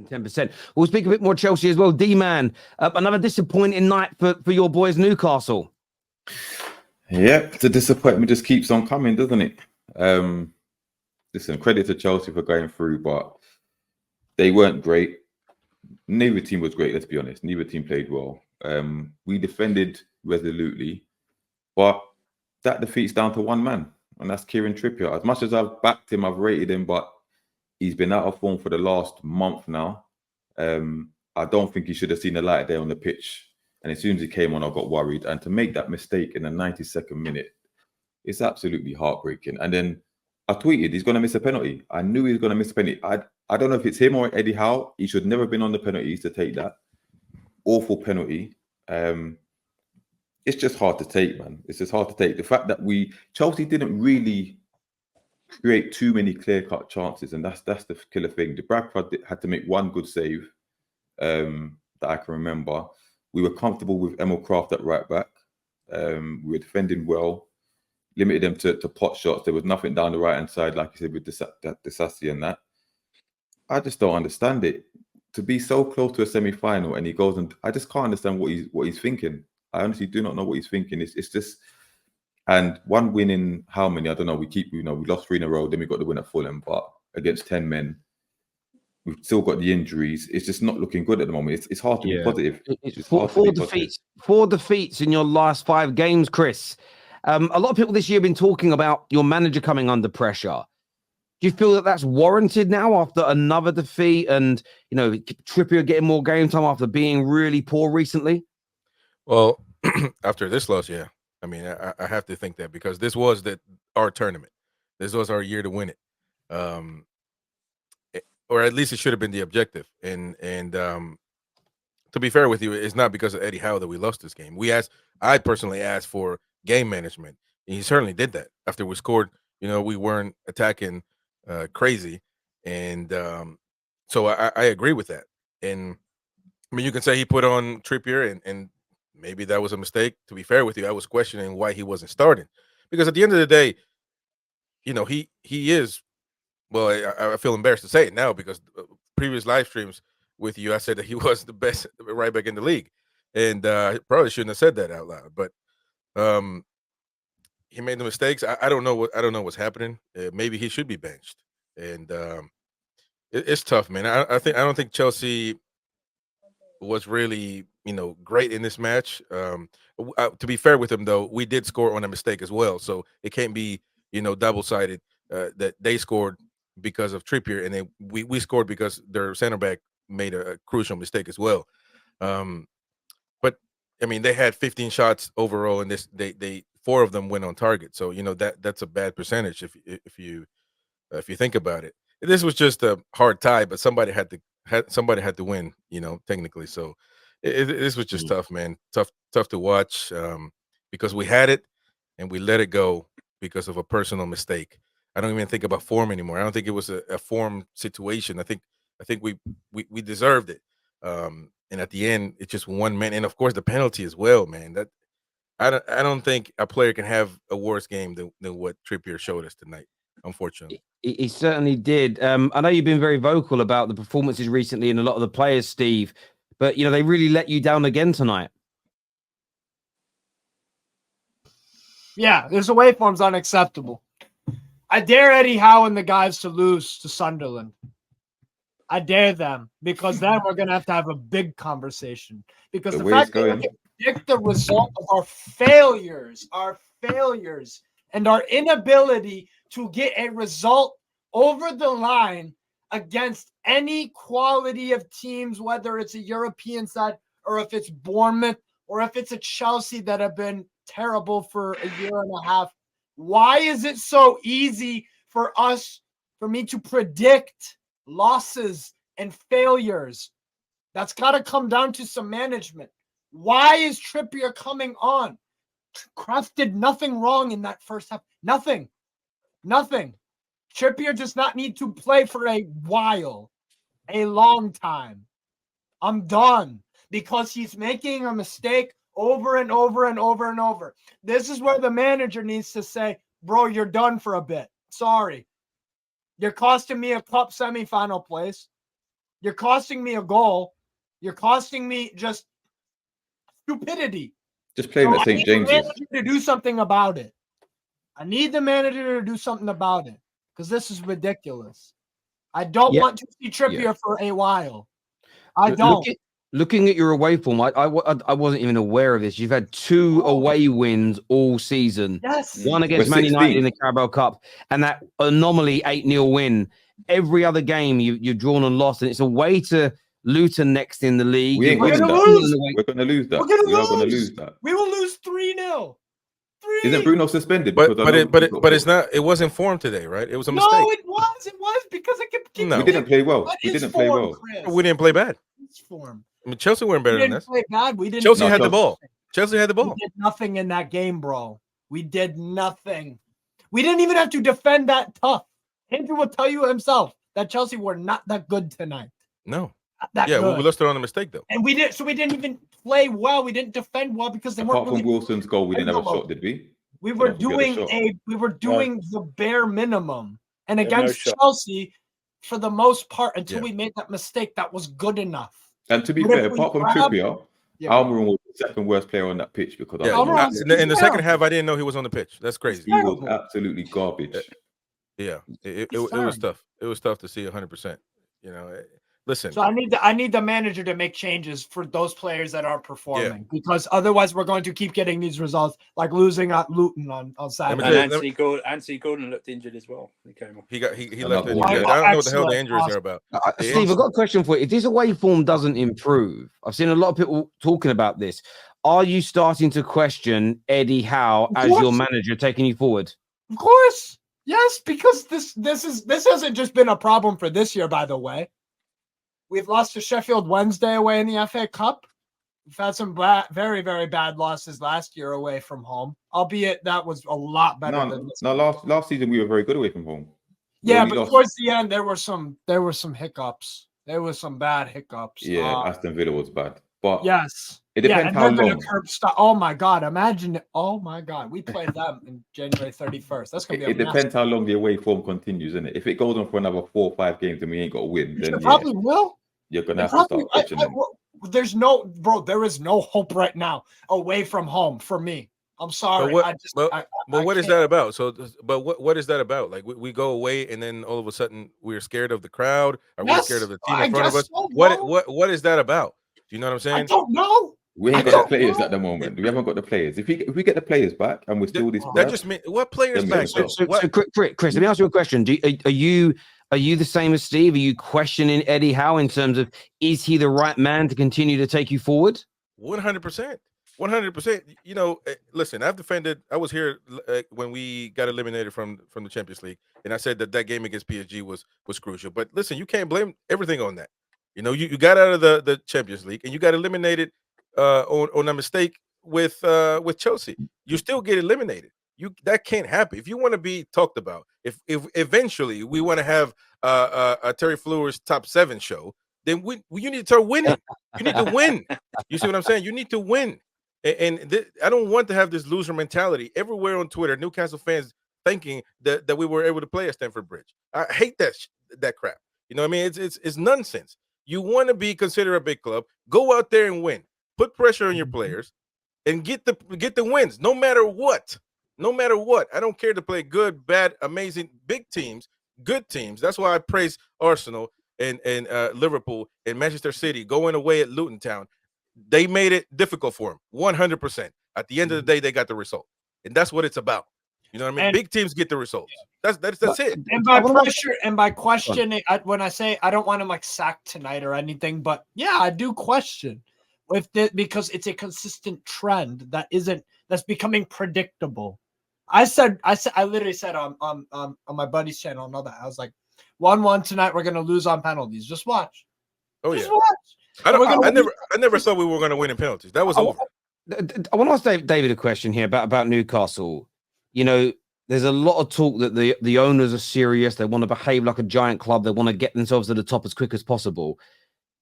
10%. We'll speak a bit more Chelsea as well. D-Man, another disappointing night for your boys, Newcastle. Yep, the disappointment just keeps on coming, doesn't it? Listen, credit to Chelsea for going through, but they weren't great. Neither team was great, let's be honest. Neither team played well. We defended resolutely, but that defeat's down to one man, and that's Kieran Trippier. As much as I've backed him, I've rated him, but he's been out of form for the last month now. I don't think he should have seen the light there on the pitch. And as soon as he came on, I got worried. And to make that mistake in the 92nd minute, it's absolutely heartbreaking. And then I tweeted, he's going to miss a penalty. I knew he was going to miss a penalty. I don't know if it's him or Eddie Howe. He should never have been on the penalties to take that. Awful penalty. It's just hard to take, man. It's just hard to take. The fact that Chelsea didn't really create too many clear-cut chances, and that's the killer thing. The Bradford had to make one good save that I can remember. We were comfortable with Emil Kraft at right back. We were defending well, limited them to pot shots. There was nothing down the right-hand side, like you said, with Disasi and that. I just don't understand it. To be so close to a semi-final and he goes and I just can't understand what he's thinking. I honestly do not know what he's thinking. It's just, and one win in how many? I don't know. We lost 3 in a row. Then we got the win at Fulham, but against 10 men. We've still got the injuries. It's just not looking good at the moment. It's hard to be positive. It's four defeats in your last 5 games, Chris. A lot of people this year have been talking about your manager coming under pressure. Do you feel that that's warranted now after another defeat and, Trippier getting more game time after being really poor recently? Well, after this loss, yeah. I mean, I have to think that because this was our tournament. This was our year to win it. Or at least it should have been the objective. And to be fair with you, it's not because of Eddie Howe that we lost this game. I personally asked for game management, and he certainly did that. After we scored, we weren't attacking crazy, and so I agree with that. And I mean, you can say he put on Trippier, and maybe that was a mistake. To be fair with you, I was questioning why he wasn't starting, because at the end of the day, he is. Well, I feel embarrassed to say it now because previous live streams with you, I said that he was the best right back in the league, and I probably shouldn't have said that out loud. But he made the mistakes. I don't know what's happening. Maybe he should be benched, and it's tough, man. I don't think Chelsea was really great in this match. To be fair with him, though, we did score on a mistake as well, so it can't be double-sided that they scored because of Trippier, and then we scored because their center back made a crucial mistake as well. But I mean, they had 15 shots overall, and they 4 of them went on target. So that's a bad percentage if you think about it. This was just a hard tie, but somebody had to win. Technically. So this was just tough, man. Tough to watch because we had it and we let it go because of a personal mistake. I don't even think about form anymore. I don't think it was a form situation. I think we deserved it. And at the end, it's just one man, and of course the penalty as well, man. That I don't think a player can have a worse game than what Trippier showed us tonight. Unfortunately, he certainly did. I know you've been very vocal about the performances recently and a lot of the players, Steve, but they really let you down again tonight. Yeah, this away form's unacceptable. I dare Eddie Howe and the guys to lose to Sunderland. I dare them, because then we're going to have a big conversation. Because the fact that we can predict the result of our failures, and our inability to get a result over the line against any quality of teams, whether it's a European side or if it's Bournemouth or if it's a Chelsea that have been terrible for a year and a half. Why is it so easy for me to predict losses and failures? That's got to come down to some management. Why is Trippier coming on? Kraft did nothing wrong in that first half. Nothing. Trippier does not need to play for a while, a long time. I'm done, because he's making a mistake over and over and over and over. This is where the manager needs to say, bro, you're done for a bit. Sorry. You're costing me a cup semifinal place. You're costing me a goal. You're costing me just stupidity. Just play him at I St. need the James's. manager to do something about it. I need the manager to do something about it because this is ridiculous. I don't Yeah. want to see Trippier Yeah. for a while. I don't. Looking at your away form, I wasn't even aware of this. You've had 2 away wins all season. Yes. One against We're Man United 16th. in the Carabao Cup, and that anomaly 8-0 win. Every other game you've drawn and lost, and it's away to Luton next in the league. We ain't We're winning gonna that. lose. We're going to lose that. We're gonna We are going to lose. lose that. We will lose 3-0. Isn't Bruno suspended? But Because I know but he got it's not. It wasn't formed today, right? It was a No, mistake. it was because I kept. No. We didn't play well. What We is didn't play form, well. Chris? We didn't play bad. It's form. I mean, Chelsea weren't We better than didn't us. play bad. We didn't. Chelsea No, had the Chelsea- ball. Chelsea had the We ball. did nothing in that game, bro. We did nothing. We didn't even have to defend that tough. Andrew will tell you himself that Chelsea were not that good tonight. No. Not that Yeah, good. we lost it on a mistake though. And we didn't. So we didn't even play well. We didn't defend well because they Apart weren't from really. Wilson's goal, we didn't have a No. shot, did we? We I were don't think we had a shot. we were doing the bare minimum. And Yeah, no against shot. Chelsea, for the most part, until Yeah. we made that mistake, that was good enough. And to be But if fair, we apart from grab- Trippier, Yeah. Almiron was the second worst player on that pitch because Yeah, Almiron's in the second terrible. half, I didn't know he was on the pitch. That's crazy. he was terrible. absolutely garbage. Yeah, it He's was terrible. tough. It was tough to see 100%. You know, listen. So I need the manager to make changes for those players that aren't performing because otherwise we're going to keep getting these results like losing at Luton on Let me Saturday. tell And you- Anthony Gordon looked injured as well. He came off. he left. Another It. one. I don't know what the hell the Excellent. injuries are about. Steve, I've got a question for you. If this away form doesn't improve, I've seen a lot of people talking about this. Are you starting to question Eddie Howe as your manager taking you forward? Of course. Yes, because this hasn't just been a problem for this year, by the way. We've lost to Sheffield Wednesday away in the FA Cup. We've had some very, very bad losses last year away from home, albeit that was a lot better than this. No, last season we were very good away from home. Yeah, we but lost. towards the end there were some hiccups. There was some bad hiccups. Yeah, Aston Villa was bad. But Yes. it depends and how they're gonna long. curb stop. Oh my god! Imagine it. Oh my god! We played them in January 31st. That's gonna be. It depends how long the away form continues, isn't it? If it goes on for another 4 or 5 games and we ain't got to win, then It probably will. you're gonna have to start questioning. There's no, bro. There is no hope right now away from home for me. I'm sorry. But what is that about? So, but what is that about? Like we go away and then all of a sudden we're scared of the crowd, or we're scared of the team in front of us. So, what is that about? Do you know what I'm saying? I don't know. We ain't got the players at the moment. We haven't got the players. If we get the players back and we're still this That bad, just means what players Then back we- though? So, What- Chris, let me ask you a question. Are you the same as Steve? Are you questioning Eddie Howe in terms of is he the right man to continue to take you forward? 100%. 100%. You know, listen, I've defended. I was here when we got eliminated from the Champions League, and I said that game against PSG was crucial. But listen, you can't blame everything on that. You know, you got out of the Champions League and you got eliminated on a mistake with Chelsea. You still get eliminated. That can't happen. If you want to be talked about, if eventually we want to have a Terry Fleur's top 7 show, then you need to start winning. You need to win. You see what I'm saying? You need to win. And I don't want to have this loser mentality everywhere on Twitter. Newcastle fans thinking that we were able to play at Stamford Bridge. I hate that crap. You know what I mean? It's nonsense. You want to be considered a big club. Go out there and win. Put pressure on your players and get the wins, no matter what. No matter what. I don't care to play good, bad, amazing, big teams, good teams. That's why I praise Arsenal and Liverpool and Manchester City going away at Luton Town. They made it difficult for them, 100%. At the end of the day, they got the result, and that's what it's about. You know what I mean? And big teams get the results. That's it. And by pressure and by questioning, when I say I don't want him like sacked tonight or anything, but yeah, I do question because it's a consistent trend that's becoming predictable. I literally said on my buddy's channel, another, I was like, 1-1 tonight. We're gonna lose on penalties. Just watch. Oh Just yeah. watch. I never thought we were going to win in penalties. That was over. I want to ask David a question here about Newcastle. You know, there's a lot of talk that the owners are serious. They want to behave like a giant club. They want to get themselves to the top as quick as possible.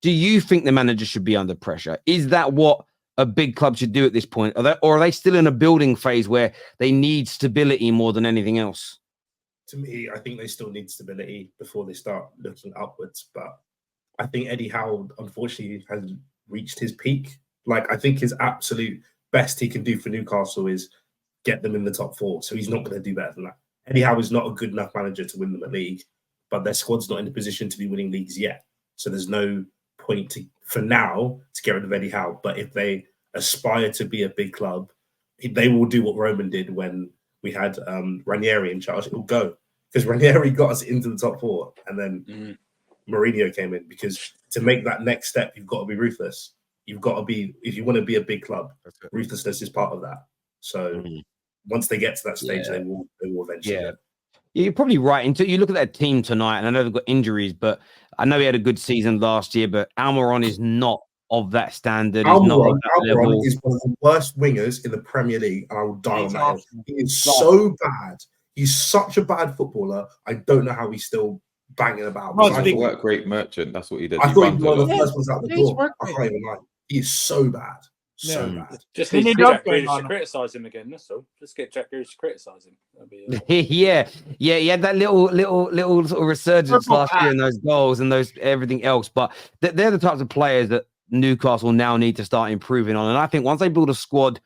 Do you think the manager should be under pressure? Is that what a big club should do at this point? Or are they still in a building phase where they need stability more than anything else? To me, I think they still need stability before they start looking upwards. But I think Eddie Howe, unfortunately, has reached his peak. Like, I think his absolute best he can do for Newcastle is get them in the top 4. So he's not going to do better than that. Eddie Howe is not a good enough manager to win them a league, but their squad's not in a position to be winning leagues yet. So there's no point for now to get rid of Eddie Howe. But if they aspire to be a big club, they will do what Roman did when we had Ranieri in charge. It will go, because Ranieri got us into the top 4, and then Mourinho came in. Because to make that next step, you've got to be ruthless. You've got to be, if you want to be a big club, ruthlessness is part of that. So once they get to that stage, they will eventually. Yeah, you're probably right. Until you look at that team tonight, and I know they've got injuries, but I know he had a good season last year. But Almiron is not of that standard. Almiron is one of the worst wingers in the Premier League, and I will die on that. Awesome. He is so bad. He's such a bad footballer. I don't know how he's still banging about. He's a work rate merchant. That's what he did. I thought he was one of the first ones out the door. I can't even lie. He is so bad. So bad. Just need to get Jack Grealish to criticise him again. That's all. Just get Jack Grealish to criticise him. Yeah. He had that little sort of resurgence last year in those goals and those everything else. But they're the types of players that Newcastle now need to start improving on. And I think once they build a squad,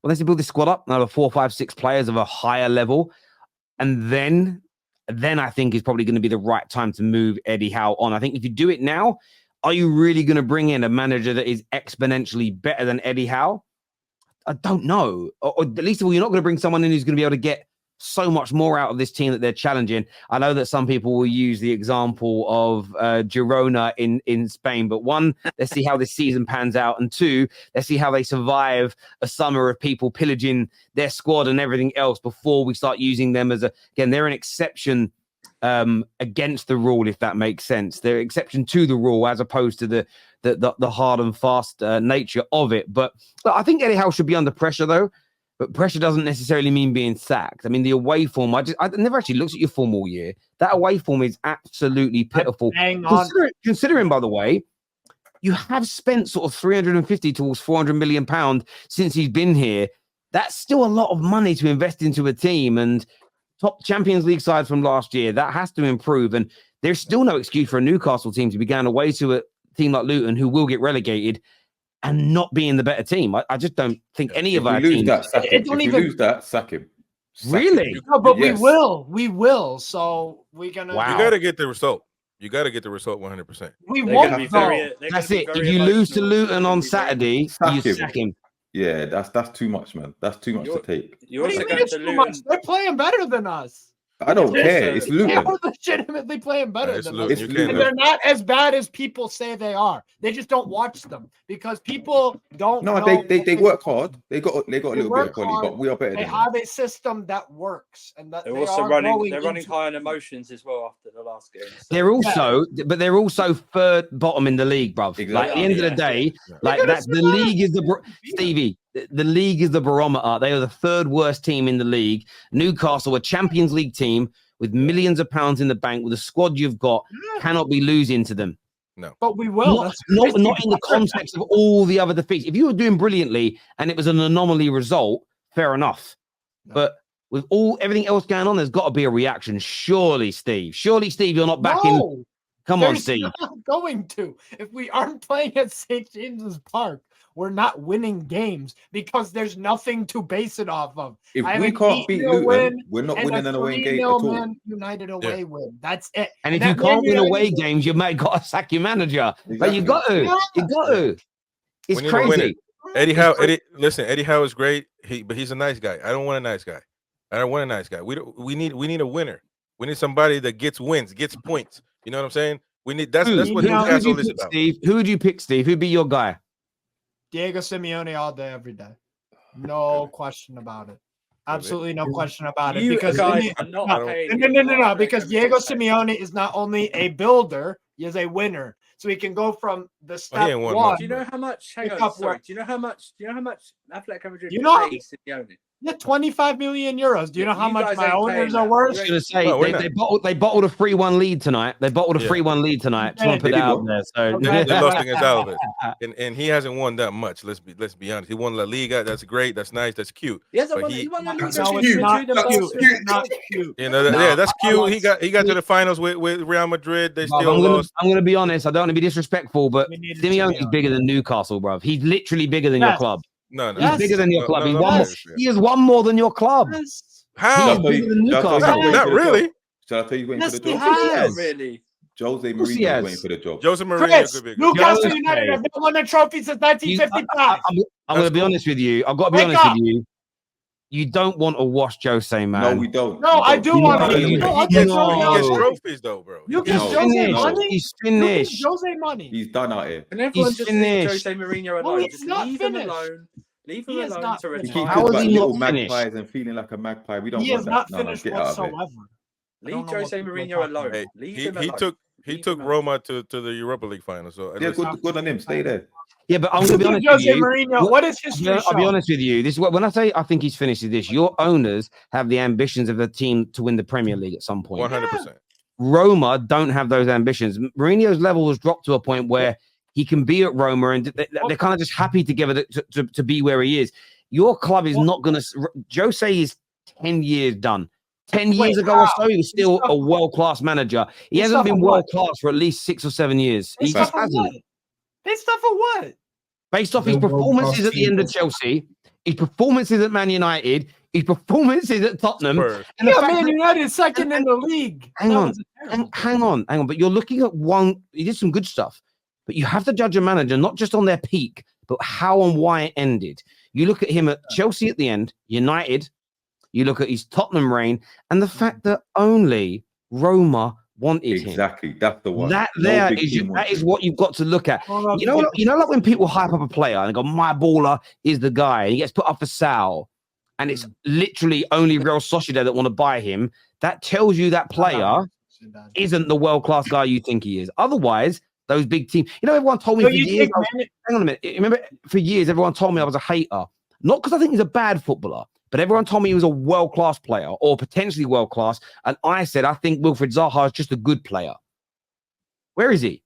once they build this squad up, another 4, 5, 6 players of a higher level, and then I think is probably going to be the right time to move Eddie Howe on. I think if you do it now, are you really going to bring in a manager that is exponentially better than Eddie Howe? I don't know. Or at least, well, you're not going to bring someone in who's going to be able to get so much more out of this team that they're challenging. I know that some people will use the example of Girona in Spain, but one, let's see how this season pans out, and 2, let's see how they survive a summer of people pillaging their squad and everything else before we start using them as again, they're an exception against the rule, if that makes sense. They're exception to the rule as opposed to the hard and fast nature of it. But I think Eddie Howe should be under pressure, though. But pressure doesn't necessarily mean being sacked. I mean, the away form, I never actually looked at your form all year. That away form is absolutely pitiful. Considering, by the way, you have spent sort of 350 towards 400 million pounds since he's been here. That's still a lot of money to invest into a team, and top Champions League side from last year, that has to improve. And there's still no excuse for a Newcastle team to be going away to a team like Luton, who will get relegated, and not being the better team. I just don't think any of our teams. If you lose that, sack him. Really? No, but yes. We will. So we're gonna. Wow. You got to get the result. You got to get the result 100%. We won't. That's it. If you lose to Luton on Saturday, you sack him. Yeah, that's too much, man. That's too much to take. What do you mean it's too much? They're playing better than us. I don't care. It's Luton. They're legitimately playing better than us. And they're not as bad as people say they are. They just don't watch them because people don't. No, they work hard. They got a little bit of quality, but we are better. They have a system that works, and that they're also running. They're running high on emotions as well after the last game. So. They're also third bottom in the league, bruv. Exactly. Like at the end of the day, like that, the league is Stevie. The league is the barometer. They are the 3rd worst team in the league. Newcastle, a Champions League team with millions of pounds in the bank, with the squad you've got, cannot be losing to them. No, but we will. Not in the context of all the other defeats. If you were doing brilliantly and it was an anomaly result, fair enough. No. But with everything else going on, there's got to be a reaction. Surely, Steve. You're not backing. Come on, Steve. Not going to. If we aren't playing at St. James's Park, we're not winning games because there's nothing to base it off of. If we can't beat Luton, we're not winning an away game at all. Man United away win. That's it. And if you can't win away games, you may got to sack your manager. Exactly. But you got to. You got to. It's crazy. Eddie Howe is great. But he's a nice guy. I don't want a nice guy. We need a winner. We need somebody that gets wins, gets points. You know what I'm saying? We need that's what Newcastle is about. Steve, who would you pick, Steve? Who'd be your guy? Diego Simeone all day, every day. No question about it. Absolutely no question about it. Because because Diego Simeone is not only a builder, he is a winner. So he can go from the step one. Do you know how much? Hang on, sorry. Do you know how much Athletic Madrid pay Simeone? Yeah, 25 million euros. Do you know how You much guys my ain't owners paying are that. worth? You I was gonna say No, we're they bottled a 3-1 lead tonight. They bottled a Yeah. 3-1 lead tonight. Just want to put They that did out what? there. So Okay. They lost against Alves, and he hasn't won that much. Let's be honest. He won La Liga. That's great. That's nice. That's cute. He hasn't But won. he- He won La That's Liga No, with it's cute. not Madrid and That's cute. Barcelona. It's not cute. You know, Nah, yeah, that's cute. He got to he- the finals with Real Madrid. They Bruv, still lost. I'm gonna be honest. I don't want to be disrespectful, but We needed Simeone's Simeone. bigger than Newcastle, bruv. He's literally bigger than your Yes. club. No, He's Yes. bigger than your club. He no, won. yes. He has won more than your club. Yes. How? He's bigger than Shall I tell you Newcastle. who's waiting Not for the really. job? Shall I tell you who's waiting Yes, for the he job? has. Not really. Jose course he Mourinho has. is waiting for the job. Jose Mourinho Chris, could be good. Newcastle Jose. United have not won a trophy since 1955. I'm going to be honest with you. I've got to be Wake honest up. with you. You don't want to wash Jose, man. No, we don't. No, We I don't. do You want know, to. you- No, I'll He give gets, Jose he gets No. trophies though, bro. You He give gets No, Jose finished. money. He's You give finished. Jose money. He's done out here. Can everyone He's just leave finished. Jose Mourinho No, alone? he's Just not leave him finished. alone. Leave He him is alone not to finished. He keeps How talking is about he not little finished? magpies and feeling like a magpie. We don't He want is that. not No, finished get out of whatsoever. it. Leave don't know what Jose people are Mourinho talking alone. about. Hey, Leave he him alone. he Leave took him alone. Roma to the Europa League final. So Yeah, listen, good on him. Stay there. Yeah, but I'm going to be honest with Jose you. Mourinho, what is history I'll be show? honest with you. This is what when I say I think he's finished with this. Your owners have the ambitions of the team to win the Premier League at some point. 100%. Roma don't have those ambitions. Mourinho's level has dropped to a point where he can be at Roma and they're kind of just happy together to be where he is. Your club is not going to. Jose is 10 years done. 10 years ago or so, he was still a world-class manager. He Based hasn't off been of what? world-class for at least 6 or 7 years. He Based just off of hasn't. what? Based off of what? Based off his The world-class performances at the end of team. Chelsea, his performances at Man United, his performances at Tottenham, Spurs. and the Yeah, fact Man that, United is second in the league. hang That on, was a terrible hang on. But you're looking at one. He did some good stuff, but you have to judge a manager not just on their peak, but how and why it ended. You look at him at Chelsea at the end, United. You look at his Tottenham reign, and the fact that only Roma wanted him. Exactly. That's the one. That No there big is team that wants is him. what you've got to look at. Hold on, You know, like when people hype up a player and they go, "My baller is the guy," and he gets put up for sale, and it's literally only Real Sociedad that want to buy him. That tells you that player isn't the world-class guy you think he is. Otherwise, those big teams. You know, everyone told me So for you years. think Hang on a minute. Remember, for years, everyone told me I was a hater. Not because I think he's a bad footballer, but everyone told me he was a world-class player or potentially world-class. And I said, I think Wilfried Zaha is just a good player. Where is he?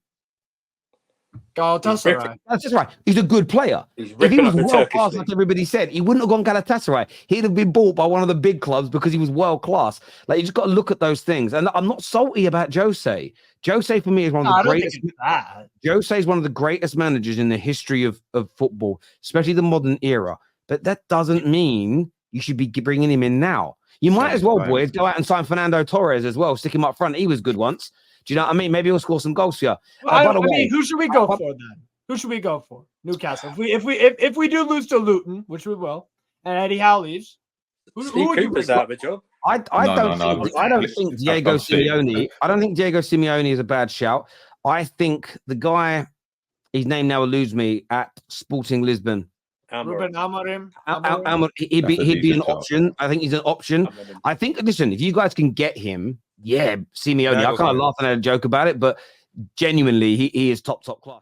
Galatasaray. That's just right. He's a good player. He's If he ripping was up the world Turkish class, league. like everybody said, he wouldn't have gone Galatasaray. He'd have been bought by one of the big clubs because he was world class. Like, you just got to look at those things. And I'm not salty about Jose. Jose, for me, is one of No, the I don't think greatest. it's bad. Jose is one of the greatest managers in the history of football, especially the modern era. But that doesn't mean you should be bringing him in now. You might as well, boys, go out and sign Fernando Torres as well. Stick him up front. He was good once. Do you know what I mean? Maybe he'll score some goals for you. Well, By the way, mean, who should we go for then? Who should we go for? Newcastle. If we do lose to Luton, which we will, and Eddie Howe leaves, who Steve would you Cooper's bring? out of a job. I don't No. think Diego Simeone. I don't think Diego Simeone is a bad shout. I think the guy, his name now eludes me, at Sporting Lisbon. Ruben Amorim. He'd be an decent shout. option. I think he's an option. I think. Listen, if you guys can get him, yeah, Simeone. I kind of laugh and had a joke about it, but genuinely, he is top class.